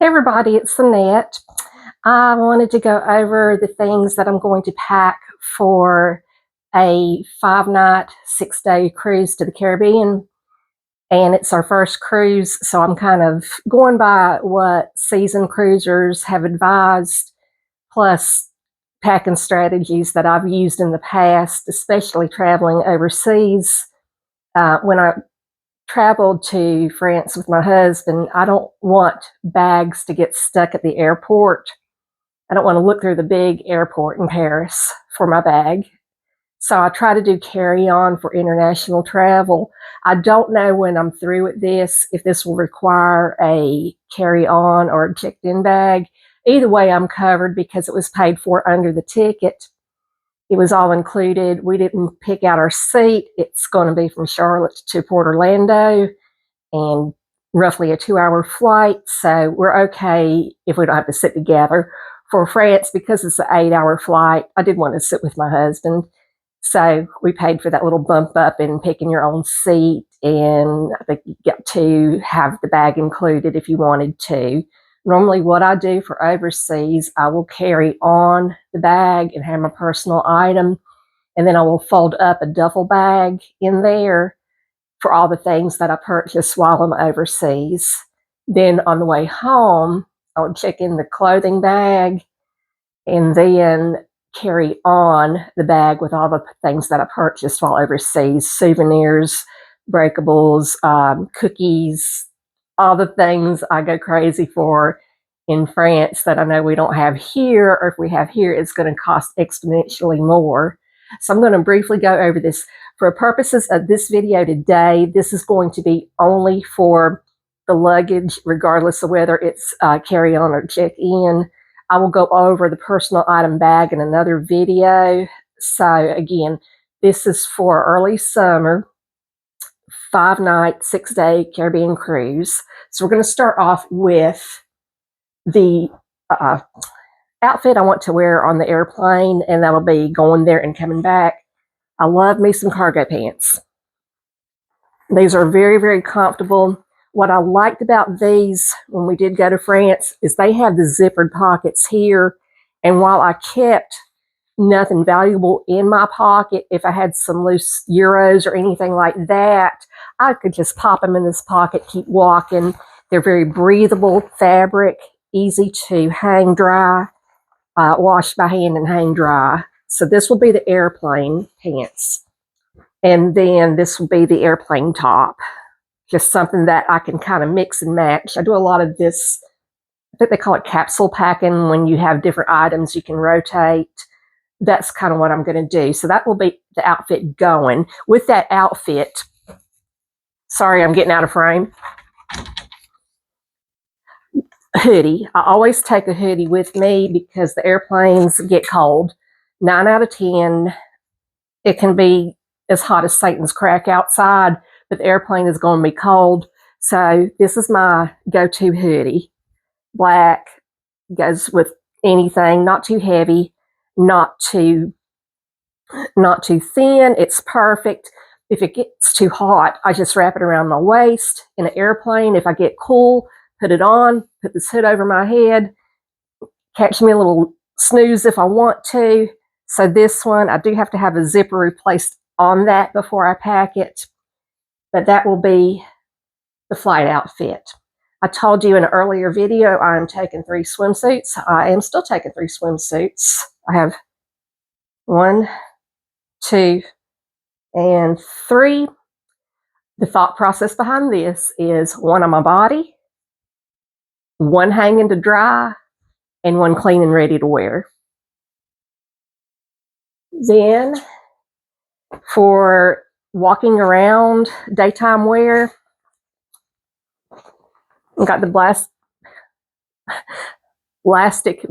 Everybody, it's Annette. I wanted to go over the things that I'm going to pack for a 5-night, 6-day cruise to the Caribbean. And it's our first cruise, so I'm kind of going by what seasoned cruisers have advised, plus packing strategies that I've used in the past, especially traveling overseas. When I traveled to France with my husband, I don't want bags to get stuck at the airport. I don't want to look through the big airport in Paris for my bag. So I try to do carry-on for international travel. I don't know when I'm through with this, if this will require a carry-on or a checked-in bag. Either way, I'm covered because it was paid for under the ticket. It was all included. We didn't pick out our seat. It's going to be from Charlotte to Port Orlando and roughly a 2-hour flight. So we're okay if we don't have to sit together. For France, because it's an 8-hour flight, I did want to sit with my husband. So we paid for that little bump up in picking your own seat. And I think you got to have the bag included if you wanted to. Normally what I do for overseas, I will carry on the bag and have my personal item. And then I will fold up a duffel bag in there for all the things that I purchased while I'm overseas. Then on the way home, I'll check in the clothing bag and then carry on the bag with all the things that I purchased while overseas, souvenirs, breakables, cookies, all the things I go crazy for in France that I know we don't have here, or if we have here, it's going to cost exponentially more. So I'm going to briefly go over this. For purposes of this video today, this is going to be only for the luggage, regardless of whether it's carry-on or check-in. I will go over the personal item bag in another video. So again, this is for early summer, 5-night, 6-day Caribbean cruise. So we're going to start off with the outfit I want to wear on the airplane, and that'll be going there and coming back. I love me some cargo pants. These are very, very comfortable. What I liked about these when we did go to France is they have the zippered pockets here. And while I kept nothing valuable in my pocket, if I had some loose euros or anything like that, I could just pop them in this pocket, keep walking. They're very breathable fabric, easy to hang dry, wash by hand and hang dry. So this will be the airplane pants. And then this will be the airplane top. Just something that I can kind of mix and match. I do a lot of this, I think they call it capsule packing, when you have different items you can rotate. That's kind of what I'm going to do. So that will be the outfit going. With that outfit, sorry, I'm getting out of frame. Hoodie. I always take a hoodie with me because the airplanes get cold. 9 out of 10, it can be as hot as Satan's crack outside, but the airplane is going to be cold. So this is my go-to hoodie. Black, goes with anything, not too heavy, not too thin. It's perfect. If it gets too hot, I just wrap it around my waist. In an airplane, if I get cool, put it on, put this hood over my head, catch me a little snooze if I want to. So this one, I do have to have a zipper replaced on that before I pack it. But that will be the flight outfit. I told you in an earlier video I'm taking 3 swimsuits. I am still taking 3 swimsuits. I have 1, 2, and 3. The thought process behind this is 1 on my body, 1 hanging to dry, and 1 clean and ready to wear. Then for walking around daytime wear, I've got the elastic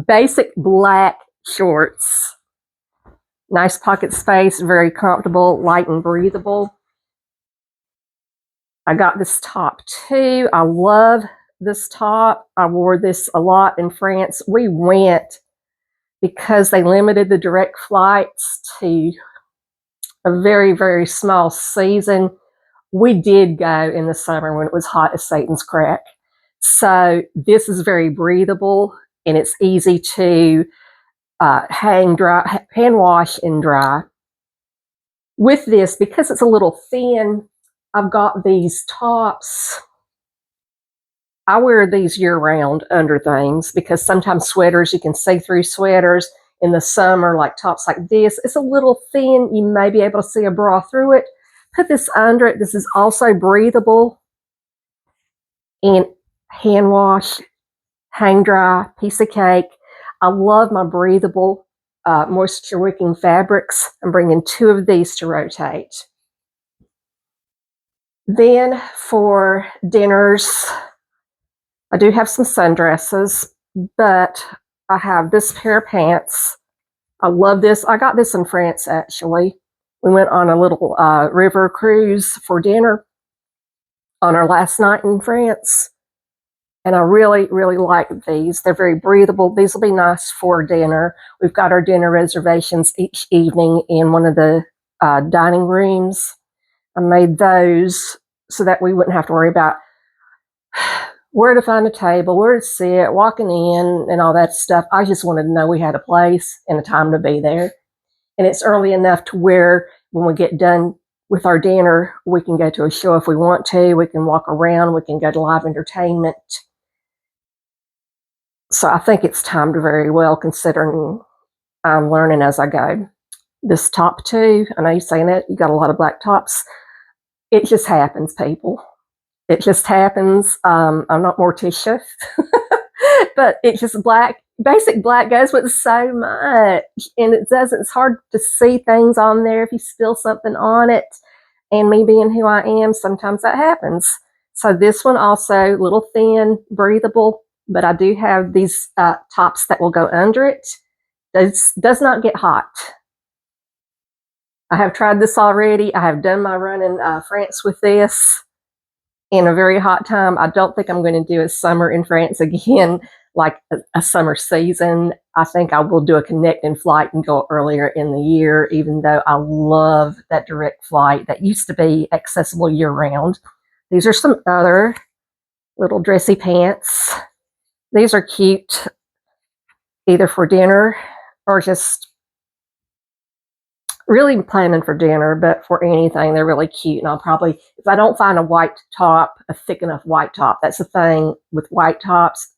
basic black shorts. Nice pocket space, very comfortable, light and breathable. I got this top too. I love this top. I wore this a lot in France. We went because they limited the direct flights to a very, very small season. We did go in the summer when it was hot as Satan's crack. So this is very breathable, and it's easy to hand wash and dry. With this, because it's a little thin, I've got these tops. I wear these year-round under things because sometimes sweaters, you can see through sweaters. In the summer, like tops like this, it's a little thin. You may be able to see a bra through it. Put this under it. This is also breathable. And hand wash, hang dry, piece of cake. I love my breathable moisture wicking fabrics. I'm bringing 2 of these to rotate. Then for dinners, I do have some sundresses, but I have this pair of pants. I love this. I got this in France, actually. We went on a little river cruise for dinner on our last night in France. And I really, really like these. They're very breathable. These will be nice for dinner. We've got our dinner reservations each evening in one of the dining rooms. I made those so that we wouldn't have to worry about where to find a table, where to sit, walking in, and all that stuff. I just wanted to know we had a place and a time to be there. And it's early enough to where when we get done with our dinner, we can go to a show if we want to. We can walk around. We can go to live entertainment. So I think it's timed very well, considering I'm learning as I go. This top too, I know you're saying it, you got a lot of black tops. It just happens, people. It just happens. I'm not Morticia, but it's just black. Basic black goes with so much, and it's hard to see things on there if you spill something on it. And me being who I am, sometimes that happens. So this one also, a little thin, breathable, but I do have these tops that will go under it. This does not get hot. I have tried this already. I have done my run in France with this in a very hot time. I don't think I'm going to do a summer in France again, like a summer season. I think I will do a connecting flight and go earlier in the year, even though I love that direct flight that used to be accessible year-round. These are some other little dressy pants. These are cute, either for dinner or just really planning for dinner, but for anything, they're really cute. And I'll probably, if I don't find a white top, a thick enough white top, that's the thing with white tops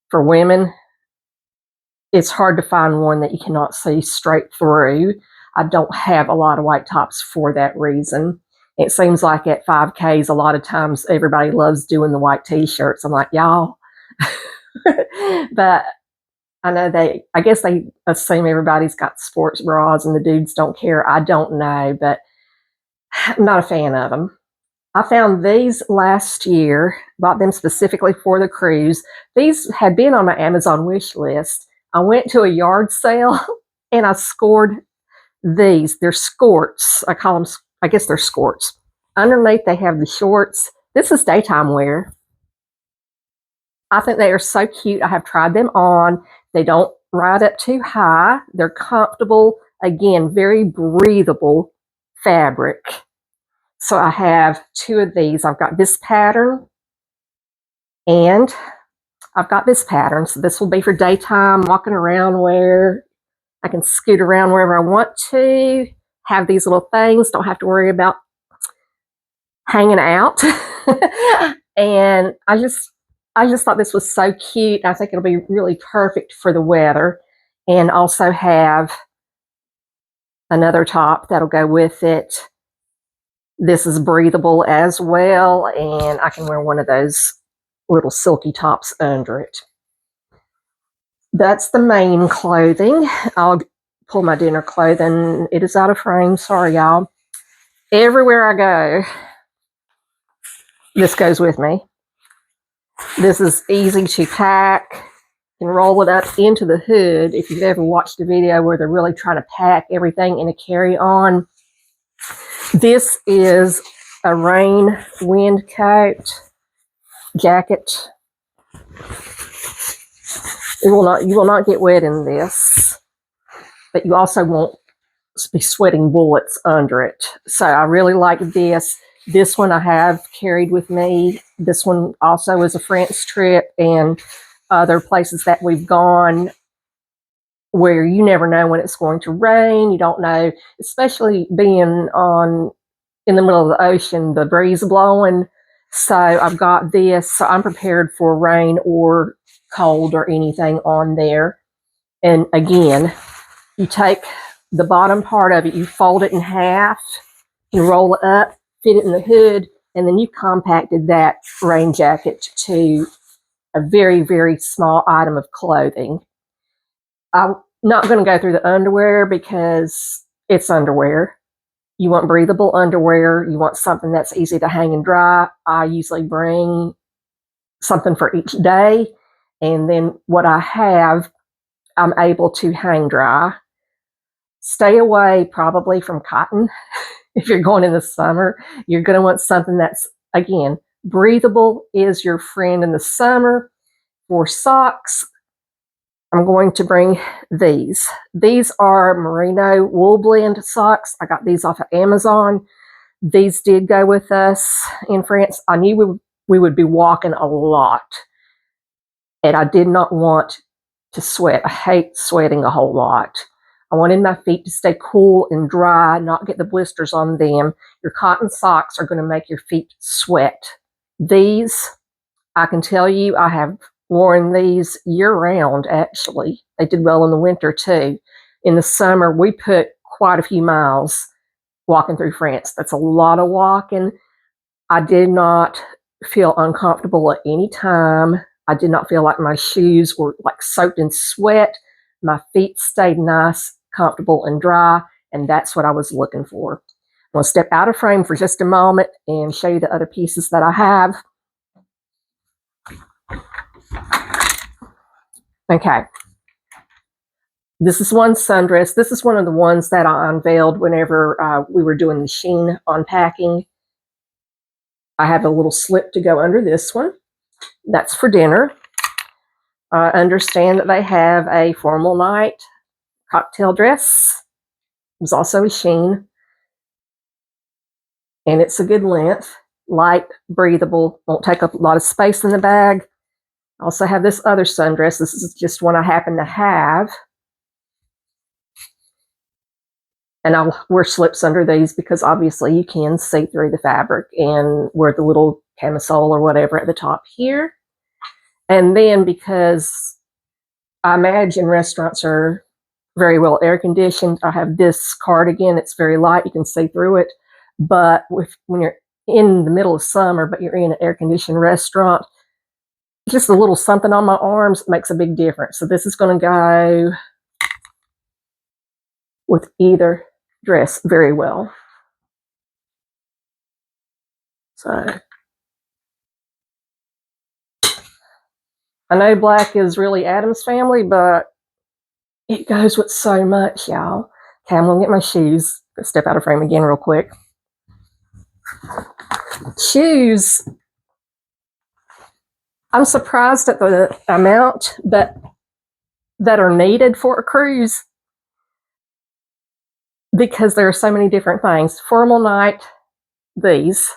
for women. It's hard to find one that you cannot see straight through. I don't have a lot of white tops for that reason. It seems like at 5Ks, a lot of times everybody loves doing the white t-shirts. I'm like, y'all. But I know I guess they assume everybody's got sports bras and the dudes don't care. I don't know, but I'm not a fan of them. I found these last year, bought them specifically for the cruise. These had been on my Amazon wish list. I went to a yard sale and I scored these. They're skirts. I call them, I guess they're skirts. Underneath they have the shorts. This is daytime wear. I think they are so cute. I have tried them on. They don't ride up too high. They're comfortable. Again, very breathable fabric. So I have 2 of these. I've got this pattern and I've got this pattern. So this will be for daytime, walking around wear. I can scoot around wherever I want to. Have these little things. Don't have to worry about hanging out. And I just thought this was so cute. I think it'll be really perfect for the weather. And also have another top that'll go with it. This is breathable as well, and I can wear one of those little silky tops under it. That's the main clothing. I'll pull my dinner clothing. It is out of frame. Sorry, y'all. Everywhere I go, this goes with me. This is easy to pack. You can roll it up into the hood. If you've ever watched a video where they're really trying to pack everything in a carry-on, this is a rain wind coat jacket. You will not get wet in this, but you also won't be sweating bullets under it. So I really like this. This one I have carried with me. This one also is a France trip and other places that we've gone where you never know when it's going to rain. You don't know, especially being in the middle of the ocean, the breeze blowing. So I've got this, so I'm prepared for rain or cold or anything on there. And again, you take the bottom part of it, you fold it in half, you roll it up, fit it in the hood, and then you compacted that rain jacket to a very, very small item of clothing. I'm not going to go through the underwear because it's underwear. You want breathable underwear. You want something that's easy to hang and dry. I usually bring something for each day. And then what I have, I'm able to hang dry. Stay away probably from cotton. If you're going in the summer, you're going to want something that's, again, breathable is your friend in the summer. For socks, I'm going to bring these. These are merino wool blend socks. I got these off of Amazon. These did go with us in France. I knew we would be walking a lot, and I did not want to sweat. I hate sweating a whole lot. I wanted my feet to stay cool and dry, not get the blisters on them. Your cotton socks are going to make your feet sweat. These, I can tell you, I have worn these year-round, actually. They did well in the winter, too. In the summer, we put quite a few miles walking through France. That's a lot of walking. I did not feel uncomfortable at any time. I did not feel like my shoes were like soaked in sweat. My feet stayed nice, comfortable, and dry, and that's what I was looking for. I'm going to step out of frame for just a moment and show you the other pieces that I have. Okay. This is one sundress. This is one of the ones that I unveiled whenever we were doing the Shein unpacking. I have a little slip to go under this one. That's for dinner. I understand that they have a formal night cocktail dress. It was also a Shein. And it's a good length. Light, breathable, won't take up a lot of space in the bag. I also have this other sundress. This is just one I happen to have. And I'll wear slips under these because obviously you can see through the fabric, and wear the little camisole or whatever at the top here. And then because I imagine restaurants are very well air conditioned, I have this cardigan. It's very light. You can see through it. But when you're in the middle of summer, but you're in an air conditioned restaurant, just a little something on my arms makes a big difference. So this is going to go with either dress very well. So I know black is really Adam's family, but it goes with so much, y'all. Okay, I'm going to get my shoes. Step out of frame again real quick. Shoes. I'm surprised at the amount that are needed for a cruise because there are so many different things. Formal night, these.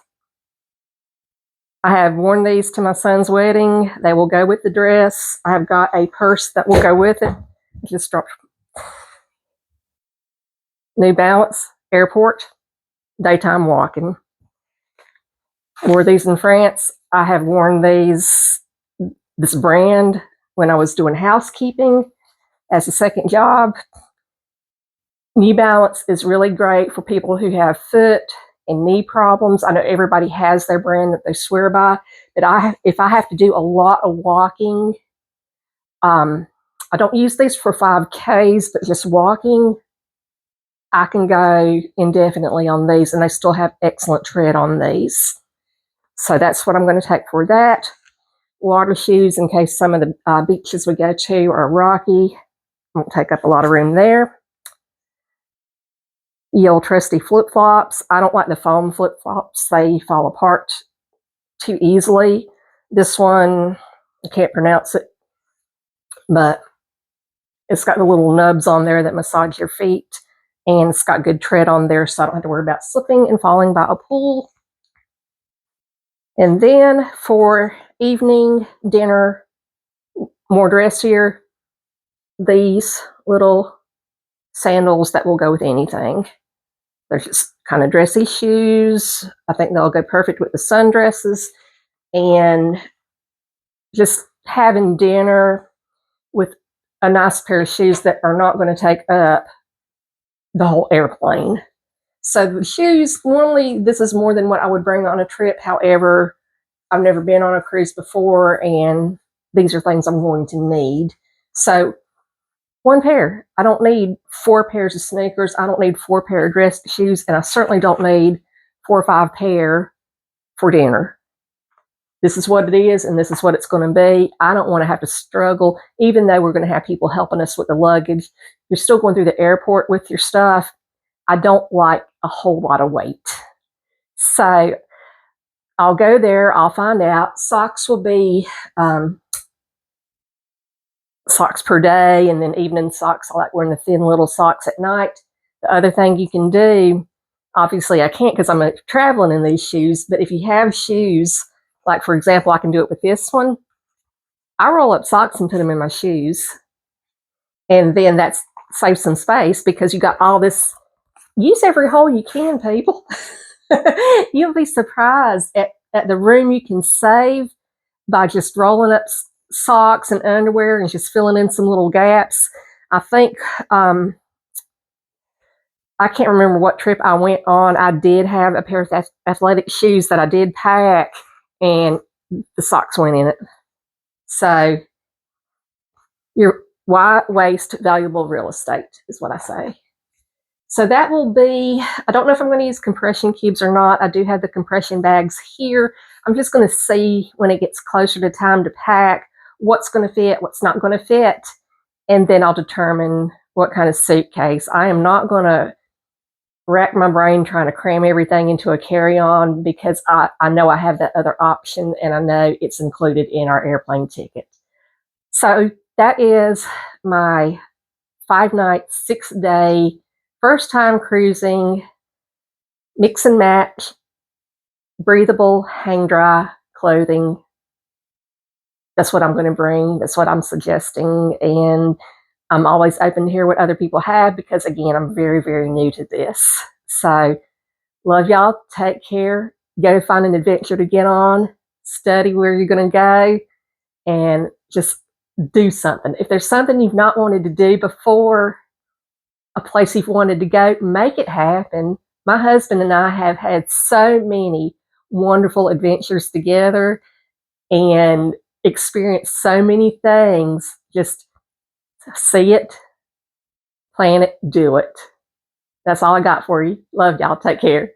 I have worn these to my son's wedding. They will go with the dress. I've got a purse that will go with it. Just dropped. New Balance, airport, daytime walking. Wore these in France. I have worn this brand when I was doing housekeeping as a second job. New Balance is really great for people who have foot and knee problems. I know everybody has their brand that they swear by, but if I have to do a lot of walking, I don't use these for 5Ks, but just walking, I can go indefinitely on these, and they still have excellent tread on these. So that's what I'm going to take for that. Water shoes in case some of the beaches we go to are rocky. Won't take up a lot of room there. The old trusty flip-flops. I don't like the foam flip-flops. They fall apart too easily. This one, I can't pronounce it, but it's got the little nubs on there that massage your feet, and it's got good tread on there, so I don't have to worry about slipping and falling by a pool. And then for evening dinner, more dressier, these little sandals that will go with anything. They're just kind of dressy shoes. I think they'll go perfect with the sundresses. And just having dinner with a nice pair of shoes that are not going to take up the whole airplane. So the shoes, normally this is more than what I would bring on a trip. However, I've never been on a cruise before, and these are things I'm going to need. So one pair. I don't need 4 pairs of sneakers. I don't need 4 pair of dress shoes, and I certainly don't need 4 or 5 pair for dinner. This is what it is, and this is what it's going to be. I don't want to have to struggle, even though we're going to have people helping us with the luggage. You're still going through the airport with your stuff. I don't like a whole lot of weight. So I'll go there. I'll find out. Socks will be socks per day, and then evening socks. I like wearing the thin little socks at night. The other thing you can do, obviously I can't because I'm traveling in these shoes, but if you have shoes, like for example, I can do it with this one. I roll up socks and put them in my shoes. And then that saves some space because you got all this. Use every hole you can, people. You'll be surprised at the room you can save by just rolling up socks and underwear and just filling in some little gaps. I think, I can't remember what trip I went on. I did have a pair of athletic shoes that I did pack, and the socks went in it. So your why waste valuable real estate is what I say. So that will be, I don't know if I'm going to use compression cubes or not. I do have the compression bags here. I'm just going to see when it gets closer to time to pack what's going to fit, what's not going to fit, and then I'll determine what kind of suitcase. I am not going to rack my brain trying to cram everything into a carry-on because I know I have that other option, and I know it's included in our airplane ticket. So that is my 5-night, 6-day, first time cruising, mix and match, breathable, hang dry clothing. That's what I'm going to bring. That's what I'm suggesting. And I'm always open to hear what other people have because, again, I'm very, very new to this. So, love y'all. Take care. Go find an adventure to get on. Study where you're going to go. And just do something. If there's something you've not wanted to do before, a place you've wanted to go, make it happen. My husband and I have had so many wonderful adventures together and experienced so many things. Just see it, plan it, do it. That's all I got for you. Love y'all. Take care.